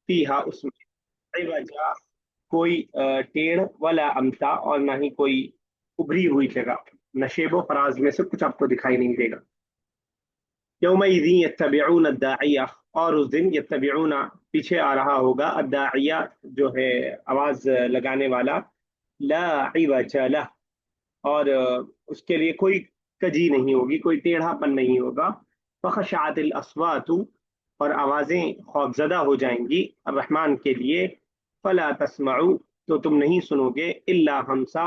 फीहा उसमें वजह कोई टेढ़ वला अमता और ना ही कोई उभरी हुई जगह, नशेबो फराज में से कुछ आपको दिखाई नहीं देगा। यौमइज़िन यत्तबिऊन अद्दाइया, और उस दिन यत्तबिऊन पीछे आ रहा होगा, अद्दाइया जो है आवाज लगाने वाला, ला इवज लह, और उसके लिए कोई कजी नहीं होगी, कोई टेढ़ापन नहीं होगा। फखशातिल अस्वातु, और आवाजें खौफजदा हो जाएंगी रहमान के लिए। फला तस्माउ, तो तुम नहीं सुनोगे, इल्ला हमसा,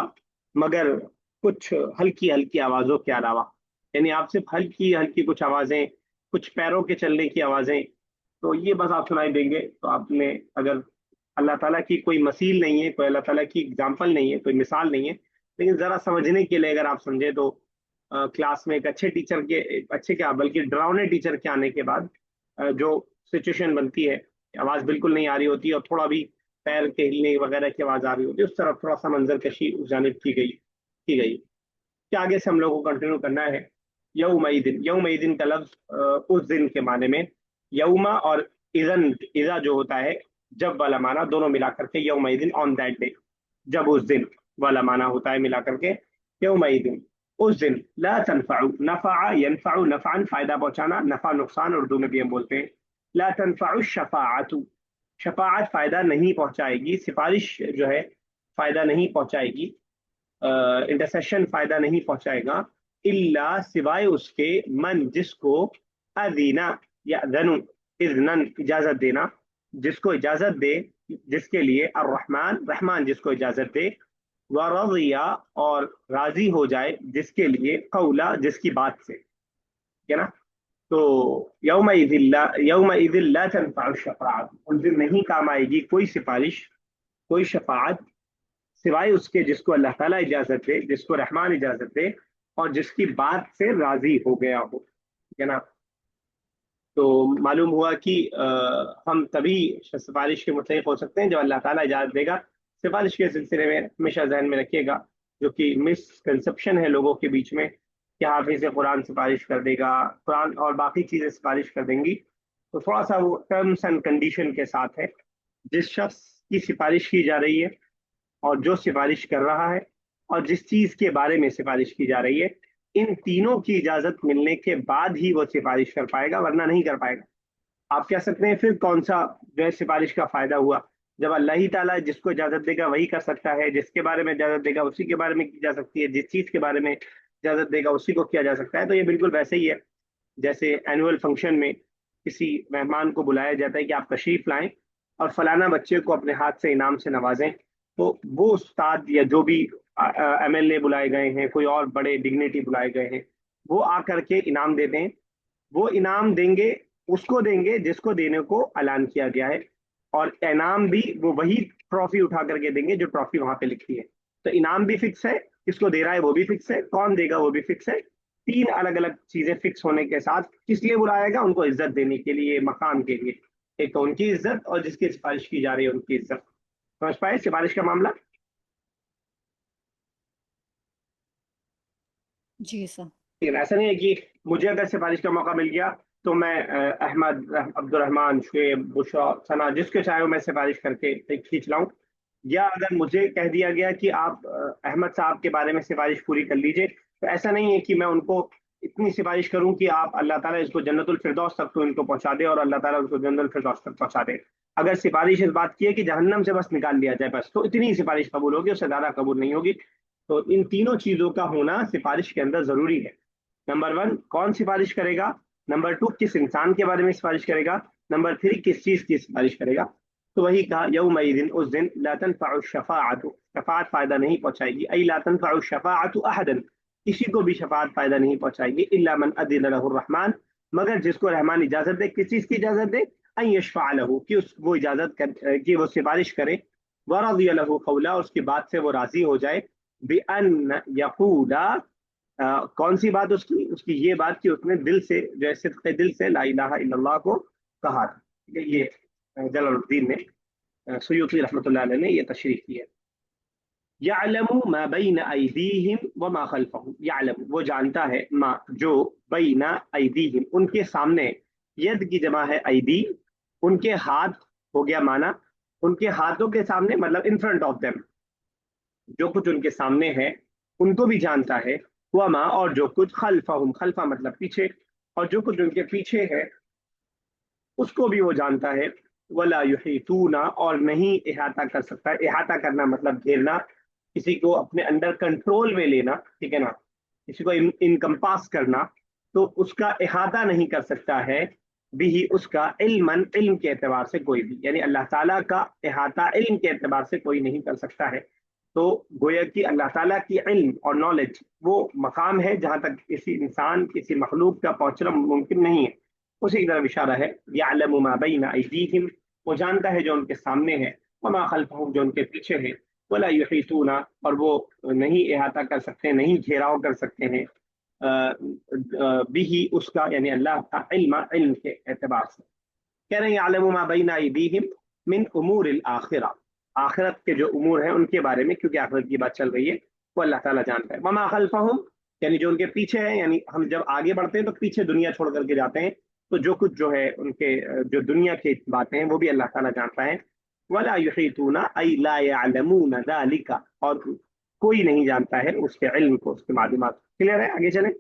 मगर कुछ हल्की हल्की आवाजों के अलावा, यानी आप सिर्फ हल्की हल्की कुछ आवाजें, कुछ पैरों के चलने की आवाजें, तो ये बस आप सुनाई देंगे। तो आपने अगर, अल्लाह ताला की कोई मसील नहीं है, कोई अल्लाह ताला की एग्जाम्पल नहीं है, कोई मिसाल नहीं है, लेकिन जरा समझने के लिए अगर आप समझे तो क्लास में एक अच्छे टीचर के, अच्छे क्या बल्कि डरावने टीचर के आने के बाद जो सिचुएशन बनती है, आवाज बिल्कुल नहीं आ रही होती और थोड़ा भी पैर के हिलने वगैरह की आवाज आ रही होती है, उस तरफ थोड़ा सा मंजर कशी उस जानिब की गई कि आगे से हम लोग को कंटिन्यू करना है। यौमईदिन, यौमईदिन का लफ्ज उस दिन के माने में, यौमा और इजन, इजा जो होता है जब वाला माना, दोनों मिला करके यौमईदिन ऑन दैट डे, जब उस दिन वाला माना होता है मिला करके यौमईदिन उस दिन। ला तनफउ, नफा यनफउ नफान, फायदा पहुंचाना, नफा नुकसान उर्दू में भी हम बोलते हैं। ला तनफउ शफाअतु, शफाअत फायदा नहीं पहुंचाएगी, सिफारिश जो है फायदा नहीं पहुंचाएगी, इंटरसेशन फायदा नहीं पहुंचाएगा, इल्ला सिवाय उसके, मन जिसको, अदीना या धनु, इजनन इजाजत देना, जिसको इजाजत दे, जिसके लिए, अर्रहमान रहमान जिसको इजाजत दे, व रज़िया और राजी हो जाए जिसके लिए, कौला जिसकी बात से, है ना। तो यौम ला तनफउ शफाअत, उस दिन नहीं काम आएगी कोई सिफारिश, कोई शफाअत, सिवाय उसके जिसको अल्लाह ताला इजाजत दे, जिसको रहमान इजाजत दे, और जिसकी बात से राजी हो गया हो, ठीक है ना। तो मालूम हुआ कि हम तभी सिफारिश के मुतल्लिक हो सकते हैं जब अल्लाह ताला इजाजत देगा। सिफारिश के सिलसिले में हमेशा जहन में रखिएगा, जो कि मिसकंसेप्शन है लोगों के बीच में, कि हाफिज कुरान सिफारिश कर देगा, कुरान और बाकी चीजें सिफारिश कर देंगी, तो थोड़ा सा वो टर्म्स एंड कंडीशन के साथ है। जिस शख्स की सिफारिश की जा रही है, और जो सिफारिश कर रहा है, और जिस चीज के बारे में सिफारिश की जा रही है, इन तीनों की इजाजत मिलने के बाद ही वो सिफारिश कर पाएगा, वरना नहीं कर पाएगा। आप कह सकते हैं फिर कौन सा जो है सिफारिश का फायदा हुआ, जब अल्लाह ही ताला जिसको इजाजत देगा वही कर सकता है, जिसके बारे में इजाजत देगा उसी के बारे में की जा सकती है, जिस चीज के बारे में इजाजत देगा उसी को किया जा सकता है। तो ये बिल्कुल वैसे ही है जैसे एनुअल फंक्शन में किसी मेहमान को बुलाया जाता है कि आप तशरीफ लाएं और फलाना बच्चे को अपने हाथ से इनाम से नवाजें, तो वो उस्ताद या जो भी एमएलए बुलाए गए हैं, कोई और बड़े डिग्निटी बुलाए गए हैं, वो आकर के इनाम देते हैं। वो इनाम देंगे, उसको देंगे जिसको देने को ऐलान किया गया है, और इनाम भी वो वही ट्रॉफी उठा करके देंगे जो ट्रॉफी वहां पे लिखी है। तो इनाम भी फिक्स है, किसको दे रहा है वो भी फिक्स है, कौन देगा वो भी फिक्स है। तीन अलग अलग चीजें फिक्स होने के साथ किस लिए बुलाएगा, उनको इज्जत देने के लिए, मकाम के लिए। एक तो उनकी इज्जत, और जिसकी सिफारिश की जा रही है उनकी इज्जत। समझ पाए सिफारिश का मामला। जी सर। लेकिन ऐसा नहीं है कि मुझे अगर सिफारिश का मौका मिल गया तो मैं अहमद, अब्दुलरहमान, शुएब, बुशरा, सना, जिसके चाहे मैं सिफारिश करके खींच लाऊं। या अगर मुझे कह दिया गया कि आप अहमद साहब के बारे में सिफारिश पूरी कर लीजिए, तो ऐसा नहीं है कि मैं उनको इतनी सिफारिश करूं कि आप, अल्लाह ताला इसको जन्नतुल फिरदौस तक तो इनको पहुंचा दे, और अल्लाह ताला उसको जन्नतुल फिरदौस तक पहुंचा दे। अगर सिफारिश इस बात की है कि जहन्नम से बस निकाल लिया जाए बस, तो इतनी ही सिफारिश कबूल होगी, उससे ज्यादा कबूल नहीं होगी। तो इन तीनों चीजों का होना सिफारिश के अंदर जरूरी है। नंबर वन, कौन सिफारिश करेगा। नंबर टू, किस इंसान के बारे में सिफारिश करेगा। नंबर थ्री, किस चीज की सिफारिश करेगा। तो वही कहा, यौमइदिन उस दिन, ला तनफउ शफाअतु, शफाअत फायदा नहीं पहुंचाएगी, ऐ ला तनफउ शफाअतु अहदन, किसी को भी शफाअत फायदा नहीं पहुंचाएगी, इल्ला मन अदिन लहु रहमान, मगर जिसको रहमान इजाजत दे। किस चीज की इजाजत दे, अन यशफअ लहु, कि उस वो इजाजत कर, कि वो सिफारिश करे, व रज़िय लहु कौला, उसकी बात से वो राजी हो जाए, बिअन यकूला, कौन सी बात उसकी, उसकी ये बात कि उसने दिल से, जैसे दिल से ला इलाहा इल्लल्लाह को कहा था। ठीक है, ये जलालुद्दीन ने, सुयूती रहमतुल्लाह अलैह ने ये तशरीह की है। यअलमु मा बैन अयदीहिम व मा खल्फहुम, यअलमु वो जानता है, मा जो, बैन अयदीहिम उनके सामने, यद की जमा है अयदी, उनके हाथ, हो गया माना उनके हाथों के सामने, मतलब इन फ्रंट ऑफ देम, जो कुछ उनके सामने है उनको भी जानता है। वमा, और जो कुछ खल्फहुम, खल्फा मतलब पीछे, और जो कुछ उनके पीछे है उसको भी वो जानता है। वला युहीतूना, और नहीं इहाता कर सकता। इहाता करना मतलब घेरना, किसी को अपने अंडर कंट्रोल में लेना, ठीक है ना, किसी को इनकम्पास करना, तो उसका इहाता नहीं कर सकता है भी उसका इल्मन, इल्म के एतबार से कोई भी, यानी अल्लाह ताला का इहाता इल्म के एतबार से कोई नहीं कर सकता है। तो गोया कि अल्लाह ताला की इल्म और नॉलेज वो मकाम है जहां तक किसी इंसान, किसी मखलूक का पहुंचना मुमकिन नहीं है। उसी की तरफ इशारा है, यालमु मा बैना अयदीहिम, वो जानता है जो उनके सामने है, वमा खल्फहुम, जो उनके पीछे है, वला युहीतूना, और वो नहीं इहाता कर सकते, नहीं घेराव कर सकते हैं बिही उसका, यानी अल्लाह का इल्म, इल्म के एतबार से। कह रहे हैं यालमु मा बैना अयदीहिम मिन उमूर आखिरा, आखिरत के जो उमूर हैं उनके बारे में, क्योंकि आखिरत की बात चल रही है, वो अल्लाह ताला जानता है। वमा खल्फहुम, यानी जो उनके पीछे है, यानी हम जब आगे बढ़ते हैं तो पीछे दुनिया छोड़ करके जाते हैं, तो जो कुछ जो है उनके जो दुनिया की बातें हैं वो भी अल्लाह ताला जानता है। वला युहीतूना अय ला यअलमूना ज़ालिका, और कोई नहीं जानता है उसके इल्म को, उसके मालूमात। क्लियर है? आगे चलें।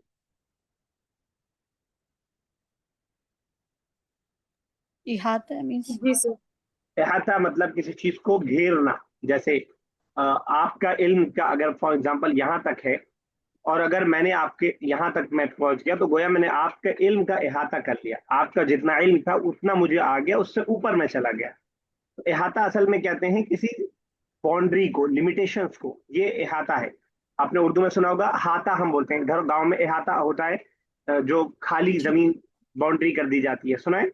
इहाता मीन्स जी सर। अहाता मतलब किसी चीज को घेरना। जैसे आपका इल्म का अगर फॉर एग्जांपल यहाँ तक है, और अगर मैंने आपके यहाँ तक मैं पहुंच गया, तो गोया मैंने आपके इल्म का अहाता कर लिया, आपका जितना इल्म था उतना मुझे आ गया, उससे ऊपर मैं चला गया। तो अहाता असल में कहते हैं किसी बाउंड्री को, लिमिटेशंस को, ये अहाता है। आपने उर्दू में सुना होगा हाथा, हम बोलते हैं घर गांव में अहाता होता है, जो खाली जी। जमीन बाउंड्री कर दी जाती है, सुना है?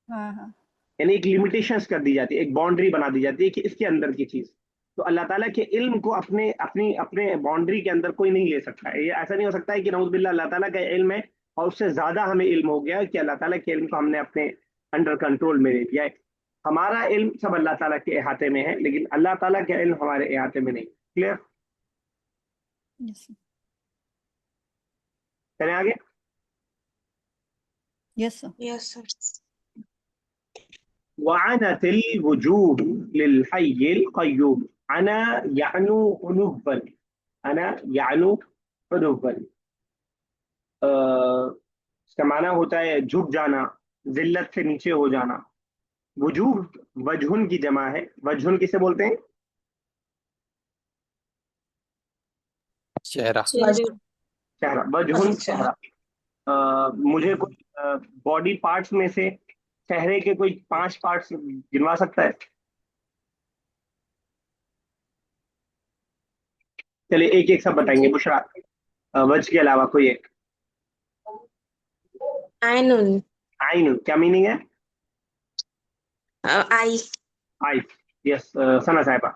हाँ हाँ। यानी एक लिमिटेशंस कर दी जाती है, एक बाउंड्री बना दी जाती है कि इसके अंदर की चीज। तो अल्लाह ताला के इल्म को अपने अपनी अपने बाउंड्री के अंदर कोई नहीं ले सकता है। ये ऐसा नहीं हो सकता है कि नऊज़ बिल्लाह अल्लाह ताला का इल्म है और उससे ज्यादा हमें इल्म हो गया है कि अल्लाह ताला के इल्म को हमने अपने अंडर कंट्रोल में ले लिया है। हमारा इल्म सब अल्लाह ताला के अहाते में है, लेकिन अल्लाह ताला का इल्म हमारे अहाते में नहीं। क्लियर? यस चलें आगे। Yes sir. Yes sir. वअनतिल वजूह लिलहय्यिल क़य्यूम। अना यानु उनुवन, अना यानु उनुवन, इसका माना होता है झुक जाना, जिल्लत से नीचे हो जाना। वजूह वजहुन की जमा है। वजहुन किसे बोलते हैं? चेहरा। चेहरे। चेहरा। वजहुन अच्छा। चेहरा। मुझे कोई बॉडी पार्ट्स में से चेहरे के कोई 5 पार्ट्स गिनवा सकता है? चलिए एक एक सब बताएंगे। जी। बुशरा, वज के अलावा कोई एक। आइनुन। आइन, क्या मीनिंग है? आई। आई। यस। सना साहिबा।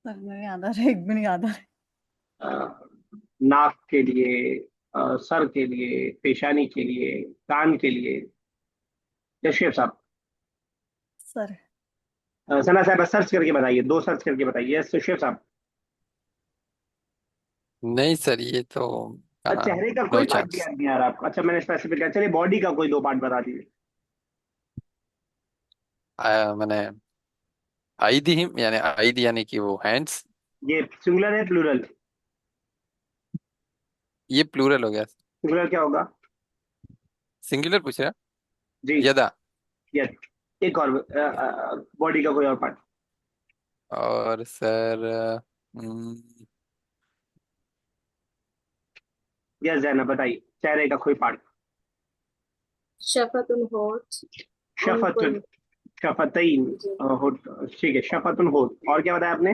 सर में याद आ रहा है, एक भी नहीं याद आ रहा है। अ, नाक के लिए, सर के लिए, पेशानी के लिए, कान के लिए। यशेफ साहब। सर सना साहब सर्च करके बताइए, 2 सर्च करके बताइए। यस शेफ साहब। नहीं सर, ये तो कहाँ। चेहरे का नो कोई पार्ट भी चांस। याद नहीं आ रहा आपको? अच्छा मैंने स्पेसिफिक किया, चलिए बॉडी का कोई 2 पार्ट बता दीजिए। मैंने आईदी हिम, यानी आईदी यानी कि वो हैंड्स। ये सिंगुलर है प्लूरल? ये प्लूरल हो गया। सिंगुलर क्या होगा? सिंगुलर पूछ रहा। जी। यदा। यस। एक और बॉडी का कोई और पार्ट? और सर यस जैनब बताइए, चेहरे का कोई पार्ट। शफतुल होठ। शफतुन, उनफुन। शफतैन, जी। होठ। ठीक है, शफतुन होठ। और क्या बताया आपने?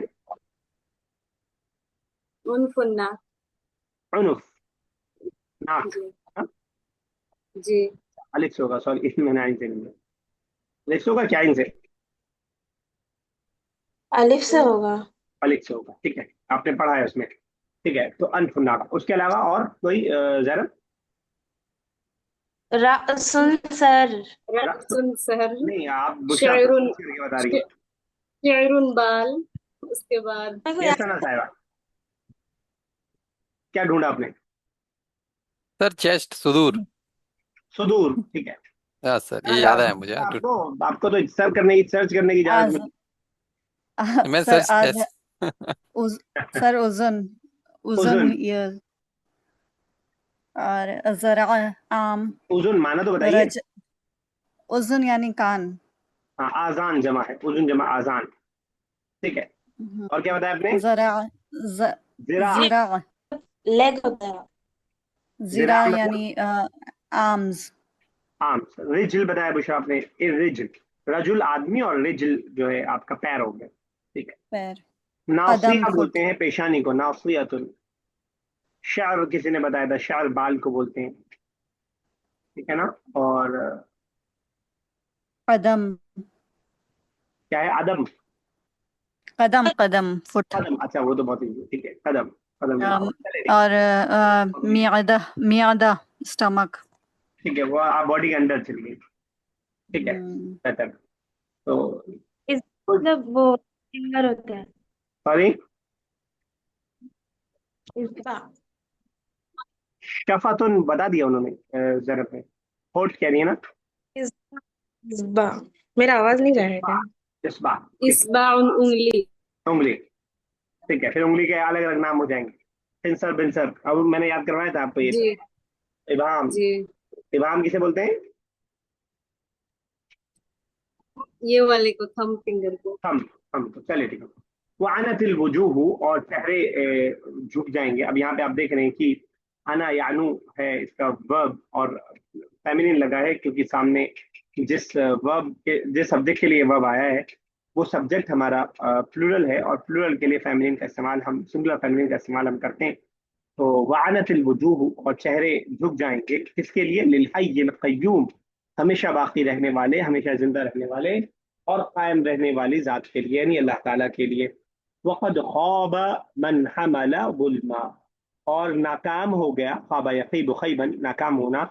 उनफुन्ना। उनुफ, नाक। जी। हाँ? जी। अलिफ से होगा, सॉरी इसमें मैंने आइन से नहीं लिया। अलिफ से होगा क्या आइन से? अलिफ से होगा। अलिफ से होगा, ठीक है, आपने पढ़ा है उसमें। ठीक है, तो अनफुन्ना। उसके अलावा और कोई जैनब? रासुन सर। रा- रअसुन सर। नहीं, आप बुशरा खुद शेरुन। सोच करके बता रही है। शेरुन बाल। उसके बाद मेरे को ये याद सना साहिबा, क्या ढूंढा आपने? सर चेस्ट, सुदूर। सुदूर, ठीक है। हाँ सर, हाँ ये याद यार, है मुझे। आपको तो सर्च करने की इजाजत आज मिली। मैं सर सर्च आज ऐस उज, सर उजन, उजन उजुन। ये, और जरा, आम, उजुन माना तो बताइए। रज, उजन यानी कान। हाँ, आजान जमा है, उजुन जमा आजान। ठीक है। और क्या बताया आपने? जरा, ज, जिरा। जिरा, लेग होता है। जिरा जिरा मतलब यानी आर्म्स, आम। रिजल बताया बुशरा आपने, रिजल। रजुल आदमी, और रिजल जो है आपका पैर हो गया। ठीक पैर, है। कदम नासिया बोलते फुट, हैं पेशानी को, नासियतुन। शार किसी ने बताया था, शार बाल को बोलते हैं। ठीक है ना। और कदम, क्या है? अदम। कदम, कदम फुट, कदम, अच्छा वो तो बहुत ही ठीक है, कदम। कदम अम, चले, ठीक और मियादा, मियादा स्टमक। ठीक है, वो आप बॉडी के अंदर चलिए। ठीक है, बेहतर। तो इस मतलब वो फिंगर होता है। सॉरी, इसका शफातुन बता दिया उन्होंने जरा पे। होठ कह रही है ना। इस्बा। मेरा आवाज नहीं जा रहा है इस्बा। क्या? इस्बा। ठीक है। इस्बा उंगली। उंगली। ठीक है, फिर उंगली के अलग अलग नाम हो जाएंगे। पिंसर, बिंसर, अब मैंने याद करवाया था आपको ये सब। जी इबाम। जी। इबाम किसे बोलते हैं? ये वाले को, थंब फिंगर को। हम तो चलिए, ठीक है। वो अनतिल वजूह, और चेहरे झुक जाएंगे। अब यहाँ पे आप देख रहे हैं कि अना यानू है इसका वर्ब, और फेमिनिन लगा है क्योंकि सामने जिस वर्ब के, जिस सब्जेक्ट के लिए वर्ब आया है, वो सब्जेक्ट हमारा प्लूरल है, और प्लूरल के लिए फेमिनिन का इस्तेमाल हम, सिंगुलर फेमिनिन का इस्तेमाल हम करते हैं। तो वानतिल वजूह, और चेहरे झुक जाएंगे, किसके लिए? लिल हय्यिल क़य्यूम, हमेशा बाकी रहने वाले, हमेशा जिंदा रहने वाले और कायम रहने वाली जात के लिए, यानी अल्लाह ताला के लिए। वक़द ख़ाब मन हमल ज़ुल्मा, और नाकाम हो गया, ख़ाब यख़ीबु ख़ैबन, नाकाम होना,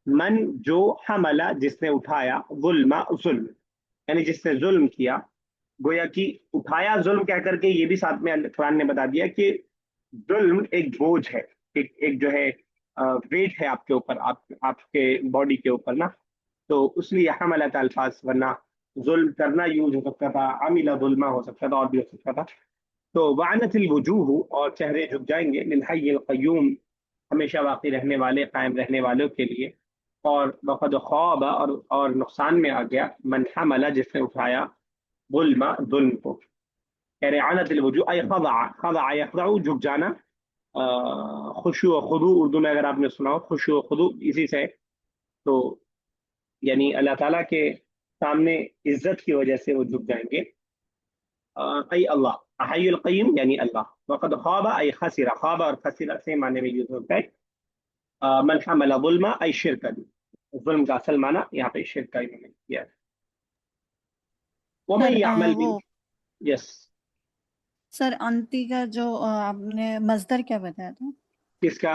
मन जो, हमला जिसने उठाया, जुल्मा जुल्म, यानी जिसने जुल्म किया। गोया कि उठाया जुल्म कह करके ये भी साथ में कुरान ने बता दिया कि जुल्म एक बोझ है, एक जो है वेट है आपके ऊपर, आपके बॉडी के ऊपर ना। तो उसलिए हमलत अल्फाज, वरना जुल्म करना यूज हो सकता था, अमिला जुल्मा हो सकता था, और भी हो सकता था। तो वानतिल वजूह, और चेहरे झुक जाएंगे, लिल हय्यिल क़य्यूम, हमेशा बाकी रहने वाले, कायम रहने वालों के लिए। और वक़द ख़ाब, और नुकसान में आ गया, मन हमला जिसने उठाया, जुल्मा जुल्म को। कह रहे आनतिल वजूह अय खदा, खदा यखदउ झुक जाना। खुशू व खुदू उर्दू में अगर आपने सुना हो, खुशू व खुदू इसी से है। तो यानी अल्लाह ताला के सामने इज्जत की वजह से वो झुक जाएंगे। अय अल्लाह हय्युल क़य्यूम, यानी अल्लाह। वक़द ख़ाब अय खसिरा, ख़ाब और खसिरा से माने में यूज होता है। मन हमला जुल्मा अय शिरकन, जुल्म का असल माना यहाँ पे शिरक का इन्होंने किया है। वमन सर यामल वो, बिन, यस। सर अंति का जो आपने मजदर क्या बताया था? किसका?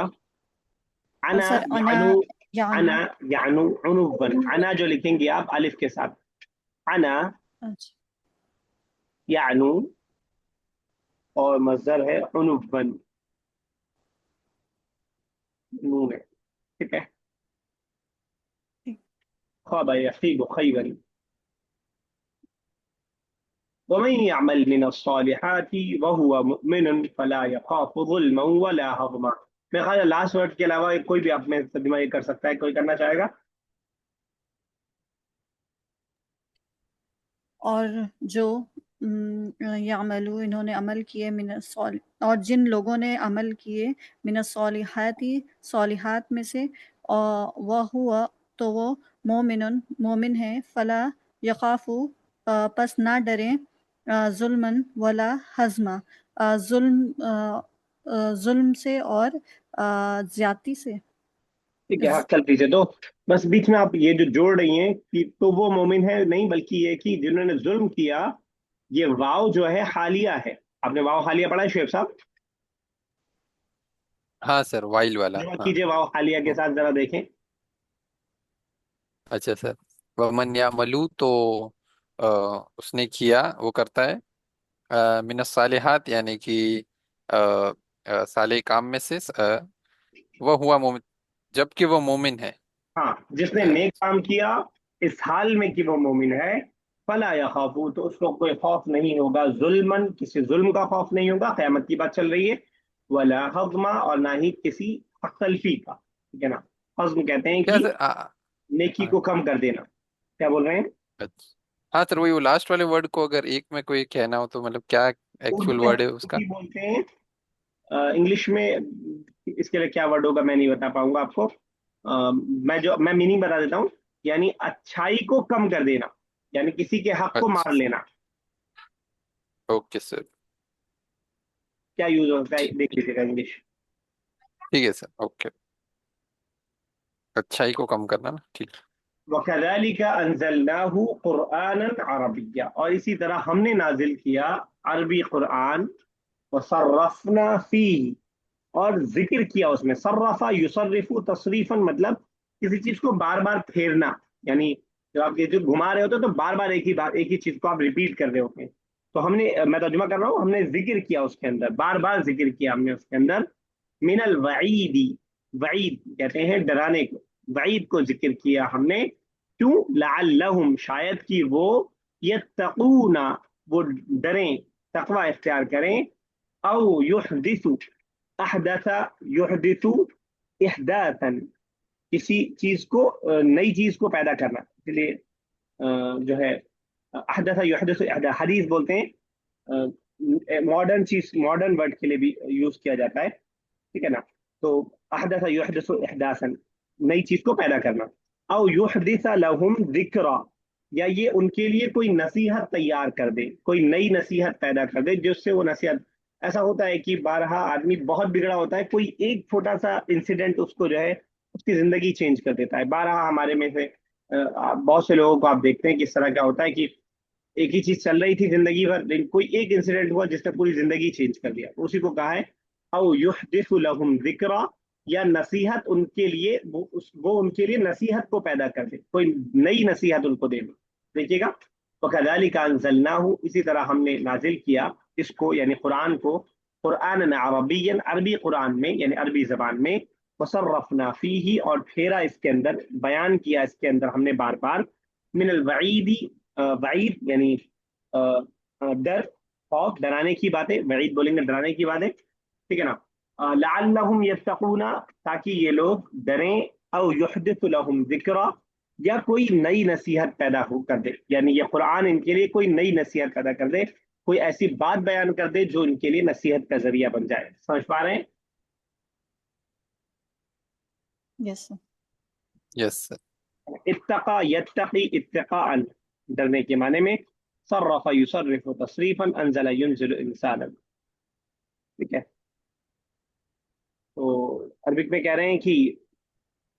अना सर अना, यानु। यानु, अना यानु उनुवन, अना जो लिखेंगे आप अलिफ के साथ, अना अच्छा, यानु, और मजदर है उनुवन, नून है। ठीक है। ठीक। ख़ाब यख़ीबु ख़ैबन, वमन यअमल मिनस्सालिहाति वहुव मुमिनुन फला यख़ाफु ज़ुल्मन वला हज़मा। मेरे ख्याल लास्ट वर्ड के अलावा कोई भी आप में तर्जुमा ये कर सकता है, कोई करना चाहेगा? और जो यामलू, इन्होंने अमल किए, और जिन लोगों ने अमल किए, मिनस्सॉलिहाती, सॉलिहात में से, और वह हुआ, तो वो मोमिनुन, मोमिन है, फला यखाफू, पस ना डरें, जुल्मन वला हजमा, जुल्म से और ज्यादती से। ठीक है, हाँ चल पीछे तो, बस बीच में आप ये जो जोड़ रही हैं कि तो वो मोमिन है, नहीं बल्कि ये कि जिन्होंने जुल्म किया, ये वाव जो है हालिया है। आपने वाव हालिया पढ़ा है शुएब साहब? हाँ सर, वाइल वाला, जमा हाँ। कीजिए वाव हालिया के साथ, जरा देखें। अच्छा सर, वमन यामलू तो अ, उसने किया, वो करता है, मिनस सालिहात यानी कि साले काम में से, वह हुआ मोमिन, जबकि वह मोमिन है। हाँ, जिसने अ, नेक काम किया, اس حال میں کہ وہ مومن ہے، فلا یخافو تو اس کو کوئی خوف نہیں ہوگا، ظلمن کسی ظلم کا خوف نہیں ہوگا، قیامت کی بات چل رہی ہے، ولا حظما اور نہ ہی کسی حق تلفی کا، ٹھیک ہے نا۔ حزم کہتے ہیں کیا کہ سر نیکی ہاں، کو کم کر دینا، کیا بول رہے ہیں؟ اچھا ہاں سر، وہی وہ لاسٹ والے ورڈ کو اگر ایک میں کوئی کہنا ہو تو مطلب کیا اردو ایکچوئل میں ورڈ ہے اس کا؟ نیکی بولتے ہیں، انگلش میں اس کے لیے کیا ورڈ ہوگا میں نہیں بتا پاؤں گا آپ کو، میں میننگ بتا دیتا ہوں، یعنی اچھائی کو کم کر دینا، یعنی کسی کے حق کو اچھا، مار لینا، اوکے سر، کیا یوز ہوتا ہے ٹھیک دیکھ لیجیے گا انگلش۔ ٹھیک ہے سر، اوکے، اچھائی کو کم کرنا نا، ٹھیک۔ وَكَذَلِكَ أَنزَلْنَاهُ قُرْآنًا عَرَبِيًّا اور اسی طرح ہم نے نازل کیا عربی قرآن، وَصَرَّفْنَا فِيهِ اور ذکر کیا اس میں، صرفا یصرف تصریفا مطلب کسی چیز کو بار بار پھیرنا، یعنی جب آپ جو گھما رہے ہوتے ہیں تو بار بار ایک ہی بات ایک ہی چیز کو آپ ریپیٹ کر رہے ہوتے ہیں، تو ہم نے، میں ترجمہ کر رہا ہوں، ہم نے ذکر کیا اس کے اندر، بار بار ذکر کیا ہم نے اس کے اندر، من الوعید، وعید کہتے ہیں ڈرانے کو، وعید کو ذکر کیا ہم نے، کیوں؟ لعلہم شاید کہ وہ یتقون وہ ڈریں، تقوی اختیار کریں، او یحدث احدث یحدث احداثا کسی چیز کو نئی چیز کو پیدا کرنا، اس لیے جو ہے احدث یحدث احداث حدیث بولتے ہیں، ماڈرن چیز ماڈرن ورڈ کے لیے بھی یوز کیا جاتا ہے، ٹھیک ہے نا، تو احدث یحدث احداثا نئی چیز کو پیدا کرنا، او یحدث لهم ذکرا یا یہ ان کے لیے کوئی نصیحت تیار کر دے، کوئی نئی نصیحت پیدا کر دے جس سے وہ نصیحت، ایسا ہوتا ہے کہ بارہا آدمی بہت بگڑا ہوتا ہے، کوئی ایک چھوٹا سا انسیڈنٹ اس کو جو ہے اس کی زندگی چینج کر دیتا ہے، بارہا ہمارے میں سے بہت سے لوگوں کو آپ دیکھتے ہیں کہ اس طرح کیا ہوتا ہے کہ ایک ہی چیز چل رہی تھی زندگی بھر، لیکن کوئی ایک انسیڈنٹ ہوا جس نے پوری زندگی چینج کر دیا، اسی کو کہا ہے او یحدث لهم ذکرا یا نصیحت ان کے لیے وہ ان کے لیے نصیحت کو پیدا کر دے، کوئی نئی نصیحت ان کو دے دے، دیکھیے گا، وَكَذَلِكَ أَنزَلْنَاهُ اسی طرح ہم نے نازل کیا اس کو یعنی قرآن کو، قرآن عربی عربی قرآن میں یعنی عربی زبان میں، وصرفنا فیہ اور پھیرا اس کے اندر، بیان کیا اس کے اندر ہم نے بار بار، من الوعید وعید یعنی ڈر، خوف، ڈرانے کی باتیں، وعید بولیں گے ڈرانے کی باتیں، ٹھیک ہے نا، لعلہم یتقون تاکہ یہ لوگ ڈریں، او یحدث لهم ذکرا یا کوئی نئی نصیحت پیدا ہو کر دے، یعنی یہ قرآن ان کے لیے کوئی نئی نصیحت پیدا کر دے، کوئی ایسی بات بیان کر دے جو ان کے لیے نصیحت کا ذریعہ بن جائے، سمجھ پا رہے ہیں؟ یس سر. یس سر، اتقا یتقی اتقاء ڈرنے کے معنی میں، صرف یصرف تصریفا انزل ینزل انسانا، ٹھیک ہے، تو عربک میں کہہ رہے ہیں کہ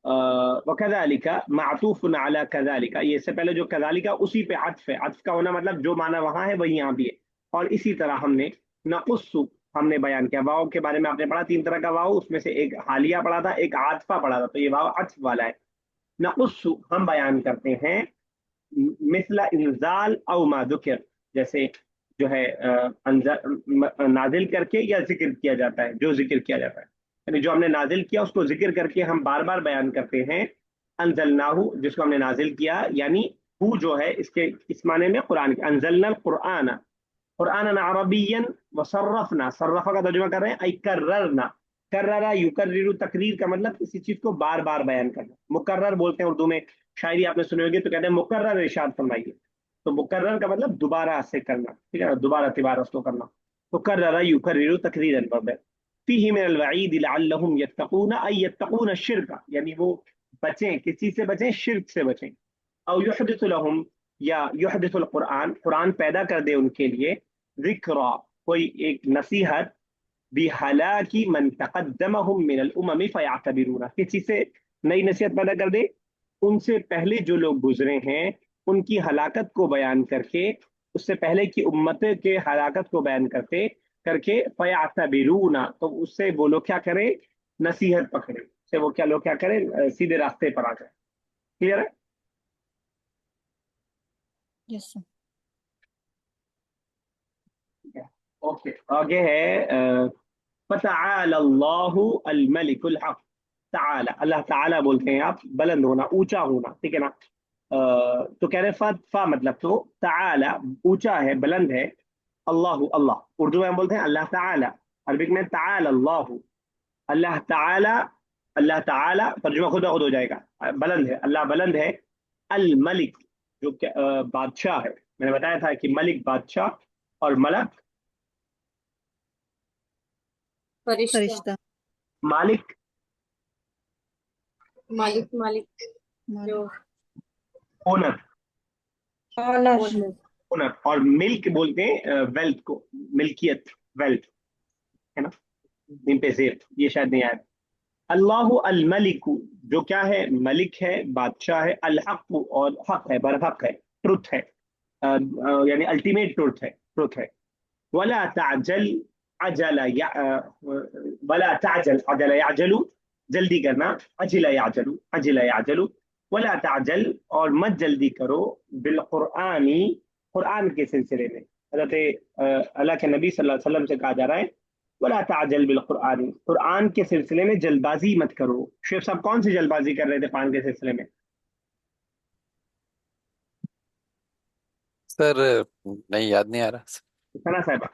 وَكَذَلِكَ معطوف علی كَذَلِكَ، یہ اس سے پہلے جو كَذَلِكَ اسی پہ عطف ہے، عطف کا ہونا مطلب جو معنی وہاں ہے وہی یہاں بھی ہے، اور اسی طرح ہم نے نقص ہم نے بیان کیا، واؤ کے بارے میں آپ نے پڑھا، تین طرح کا واؤ، اس میں سے ایک حالیہ پڑھا تھا، ایک عاطفہ پڑھا تھا، تو یہ واؤ عطف والا ہے، نقص ہم بیان کرتے ہیں، مثل انزال او ما ذکر جیسے جو ہے نازل کر کے یا ذکر کیا جاتا ہے، جو ذکر کیا جاتا ہے، یعنی جو ہم نے نازل کیا اس کو ذکر کر کے ہم بار بار بیان کرتے ہیں، انزلناہ جس کو ہم نے نازل کیا، یعنی وہ جو ہے اس کے اس معنی میں قرآن کے، انزلنا القرآن قرآن عربیا وصرفنا، صرفہ کا ترجمہ کر رہے ہیں ای کررنا، کررا یکرر تقریر کا مطلب کسی چیز کو بار بار بیان کرنا، مکرر بولتے ہیں اردو میں، شاعری آپ نے سنی ہوگی تو کہتے ہیں مکرر ارشاد فرمائیے، تو مکرر کا مطلب دوبارہ سے کرنا، ٹھیک ہے، دوبارہ تبارہ اس کو کرنا، تو کررا یکرر تقریرا برد فیہ من الوعید لعلہم یتقون ای یتقون الشرک یعنی وہ بچیں، کس چیز سے بچیں؟ شرک سے بچیں، او یحدث لهم یا یحدث القرآن قرآن پیدا کر دے ان کے لیے، ذکرا کوئی ایک نصیحت، بہلاک من تقدمهم من الامم فیعتبرون کس چیز سے نئی نصیحت پیدا کر دے؟ ان سے پہلے جو لوگ گزرے ہیں ان کی ہلاکت کو بیان کر کے، اس سے پہلے کی امت کے ہلاکت کو بیان کرتے کر کے، فیعتبرون تو اس سے وہ لوگ کیا کریں؟ نصیحت پکڑے، اس سے وہ کیا لوگ کیا کریں؟ سیدھے راستے پر آ جائیں، کلیئر ہے؟ یس سر. اوکے، آگے ہے فتعال اللہ الملک الحق، تعالی اللہ تعالی بولتے ہیں آپ، بلند ہونا، اونچا ہونا، ٹھیک ہے نا، تو کہہ رہے فا مطلب تو تعالی اونچا ہے، بلند ہے، اللہ اللہ، اردو میں ہم بولتے ہیں اللہ تعالی، عربک میں تعالی اللہ، اللہ تعالی، اللہ تعالی ترجمہ خود بخود ہو جائے گا، بلند ہے، اللہ بلند ہے، الملک جو کہ بادشاہ ہے، میں نے بتایا تھا کہ ملک بادشاہ اور ملک فرشتہ، فرشتہ، مالک مالک، مالک جو مالک، اونر، آنر، اونر، اور ملک بولتے ہیں ویلتھ کو، ملکیت، ویلتھ ہے نا، ان پہ زیر یہ شاید نہیں آیا۔ اللہ الملک جو کیا ہے، ملک ہے، بادشاہ ہے، الحق اور حق ہے، برحق ہے، ٹروتھ ہے، یعنی الٹیمیٹ ٹروتھ ہے، ولا تعجل عجل ولا تعجل عجل يعجل، جلدی کرنا، عجل يعجل، عجل يعجل، ولا تعجل اور مت جلدی کرو، بالقرآن، قرآن کے سلسلے میں، حضرت اللہ کے نبی صلی اللہ علیہ وسلم سے کہا جا رہا ہے ولا تعجل بالقرآن، قرآن کے سلسلے میں جلد بازی مت کرو۔ شیخ صاحب کون سی جلد بازی کر رہے تھے قرآن کے سلسلے میں؟ سر نہیں، یاد نہیں آ رہا، ثنا صاحبہ؟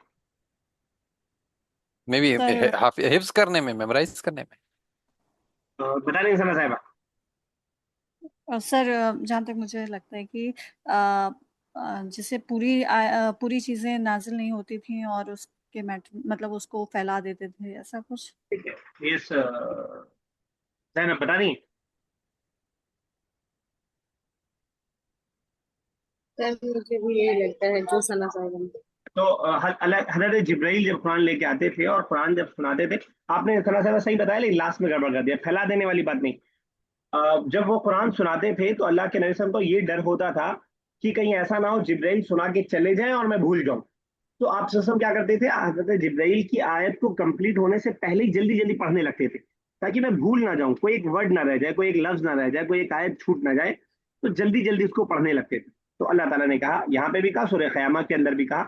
میں بھی سر حفظ کرنے میں، میمورائز کرنے میں۔ بتا دیں ثنا صاحبہ؟ سر جہاں تک مجھے لگتا ہے کہ جسے پوری چیزیں نازل نہیں ہوتی تھیں اور اس کے مطلب اس کو پھیلا دیتے تھے، ایسا کچھ۔ ٹھیک ہے، یہ زینب بتا رہی ہیں؟ سر مجھے بھی یہی لگتا ہے جو ثنا صاحب نے۔ تو حضرت جبرائیل جب قرآن لے کے آتے تھے اور قرآن جب سناتے تھے، آپ نے ثنا صاحبہ صحیح بتایا لیکن لاسٹ میں گڑبڑ کر دیا، پھیلا دینے والی بات نہیں۔ جب وہ قرآن سناتے تھے تو اللہ کے نبی صلی اللہ علیہ وسلم کو یہ ڈر ہوتا تھا کہ کہیں ایسا نہ ہو جبرائیل سنا کے چلے جائیں اور میں بھول جاؤں، تو آپ صلی اللہ علیہ وسلم کیا کرتے تھے، حضرت جبرائیل کی آیت کو کمپلیٹ ہونے سے پہلے ہی جلدی جلدی پڑھنے لگتے تھے تاکہ میں بھول نہ جاؤں، کوئی ایک ورڈ نہ رہ جائے، کوئی ایک لفظ نہ رہ جائے، کوئی ایک آیت چھوٹ نہ جائے، تو جلدی جلدی اس کو پڑھنے لگتے تھے۔ تو اللہ تعالیٰ نے کہا، یہاں پہ بھی کہا، سورہ قیامہ کے اندر بھی کہا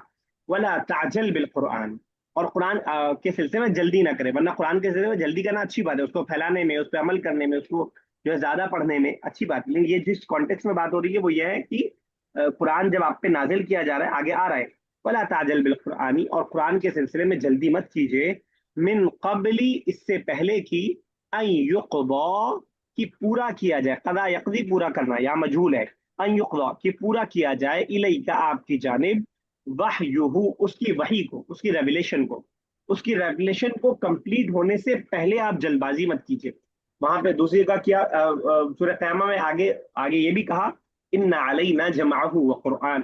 ولا تعجل بالقرآن، اور قرآن کے سلسلے میں جلدی نہ کرے، ورنہ قرآن کے سلسلے میں جلدی کرنا اچھی بات ہے، اس کو پھیلانے میں، اس پہ عمل کرنے میں، اس کو جو ہے زیادہ پڑھنے میں اچھی بات ہے، لیکن یہ جس کانٹیکس میں بات ہو رہی ہے وہ یہ ہے کہ قرآن جب آپ پہ نازل کیا جا رہا ہے، آگے آ رہا ہے ولا تعجل بالقرآن، اور قرآن کے سلسلے میں جلدی مت کیجیے، من قبلی اس سے پہلے کی، ان یقضا کی پورا کیا جائے، قضا یقضی پورا کرنا یا مجہول ہے، ان یقضا کی پورا کیا جائے، الیک آپ کی جانب، وحیہ اس کی وحی کو، اس کی ریویلیشن کو، اس کی ریویلیشن کو کمپلیٹ ہونے سے پہلے آپ جلد بازی مت کیجیے۔ وہاں پہ دوسری کا کیا، سورہ قیامہ میں آگے آگے یہ بھی کہا ان علینا جمعہ وقرآن،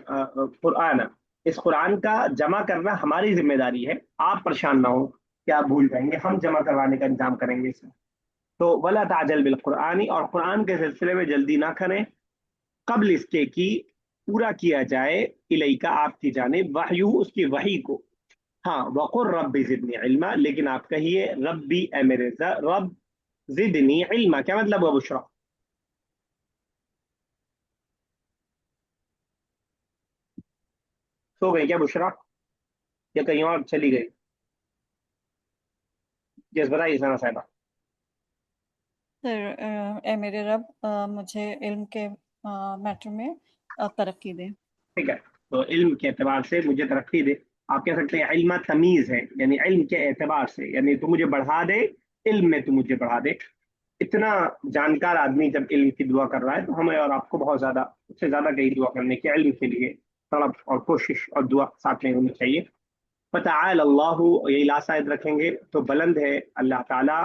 قرآن، اس قرآن کا جمع کرنا ہماری ذمہ داری ہے، آپ پریشان نہ ہو کہ آپ بھول جائیں گے، ہم جمع کروانے کا انتظام کریں گے اس میں۔ تو ولا تعجل بالقرآن، اور قرآن کے سلسلے میں جلدی نہ کریں، قبل اس کے کی پورا کیا جائے، الیکا آپ کی جانب، وحیو اس کی وحی کو، ہاں، وقر رب زدنی علما، لیکن آپ کہیے ربی اے میرے رب، زدنی علما کیا مطلب ہے بشرا؟ سو گئی کیا بشرا یا کہیں اور چلی گئی؟ جس بتائیے ثنا صاحبہ۔ سر اے میرے رب مجھے علم کے میٹر میں ترقی دے۔ ٹھیک ہے، تو علم کے اعتبار سے مجھے ترقی دے، آپ کہہ سکتے ہیں علم تمیز ہے، یعنی علم کے اعتبار سے، یعنی تو مجھے بڑھا دے، علم میں تو مجھے بڑھا دے۔ اتنا جانکار آدمی جب علم کی دعا کر رہا ہے تو ہمیں اور آپ کو بہت زیادہ، اس سے زیادہ کہیں دعا کرنے کی، علم کے لیے طلب اور کوشش اور دعا ساتھ میں ہونی چاہیے۔ فتعال اللہ، یہی لاسٹ آیت رکھیں گے تو بلند ہے اللہ تعالیٰ،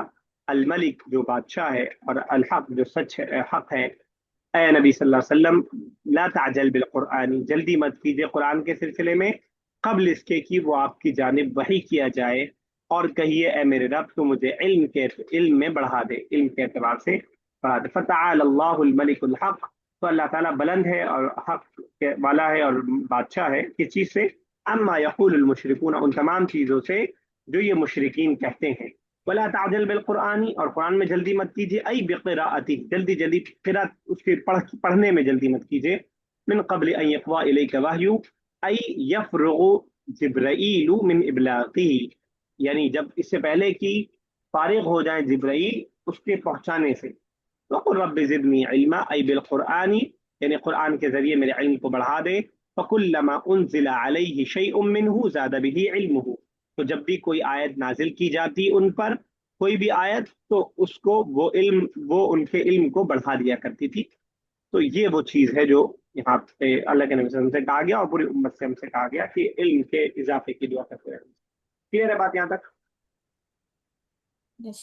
الملک جو بادشاہ ہے، اور الحق جو سچ ہے، حق ہے۔ اے نبی صلی اللہ علیہ وسلم لا تعجل بالقرآن، جلدی مت کیجیے قرآن کے سلسلے میں، قبل اس کے کہ وہ آپ کی جانب وحی کیا جائے، اور کہیے اے میرے رب تو مجھے علم میں بڑھا دے، علم کے اعتبار سے بڑھا دے۔ فتعال اللہ الملک الحق، تو اللہ تعالیٰ بلند ہے اور حق کے والا ہے اور بادشاہ ہے، کس چیز سے؟ اما یقول المشرکون، ان تمام چیزوں سے جو یہ مشرکین کہتے ہیں۔ ولا تعجل بالقرآن، اور قرآن میں جلدی مت کیجیے، ای بقراءتی، جلدی جلدی قرات اس کے پڑھنے میں جلدی مت کیجیے، من قبل ان یقضى الیک وحی، ای یفرغ جبرائیل من ابلاغه، یعنی جب اس سے پہلے کہ فارغ ہو جائیں جبرائیل اس کے پہنچانے سے۔ وقل رب زدنی علما، ای بالقرآن، یعنی قرآن کے ذریعے میرے علم کو بڑھا دے. فَكُلَّمَا أُنزِلَ عَلَيْهِ شَيْءٌ مِّنْهُ زَادَ بِهِ عِلْمُهُ. تو جب بھی کوئی آیت نازل کی جاتی ان پر، کوئی بھی آیت، تو اس کو وہ ان کے علم کو بڑھا دیا کرتی تھی. تو یہ وہ چیز ہے جو یہاں پہ اللہ کے نبی صلی اللہ علیہ وسلم سے کہا گیا اور پوری امت سے ہم سے کہا گیا کہ علم کے اضافے کی دعا کرتے رہنا. کلیئر ہے بات یہاں تک؟ Yes.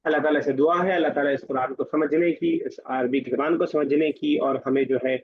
اللہ تعالیٰ سے دعا ہے اللہ تعالیٰ اس قرآن کو سمجھنے کی، اس عربی کی زبان کو سمجھنے کی، اور ہمیں جو ہے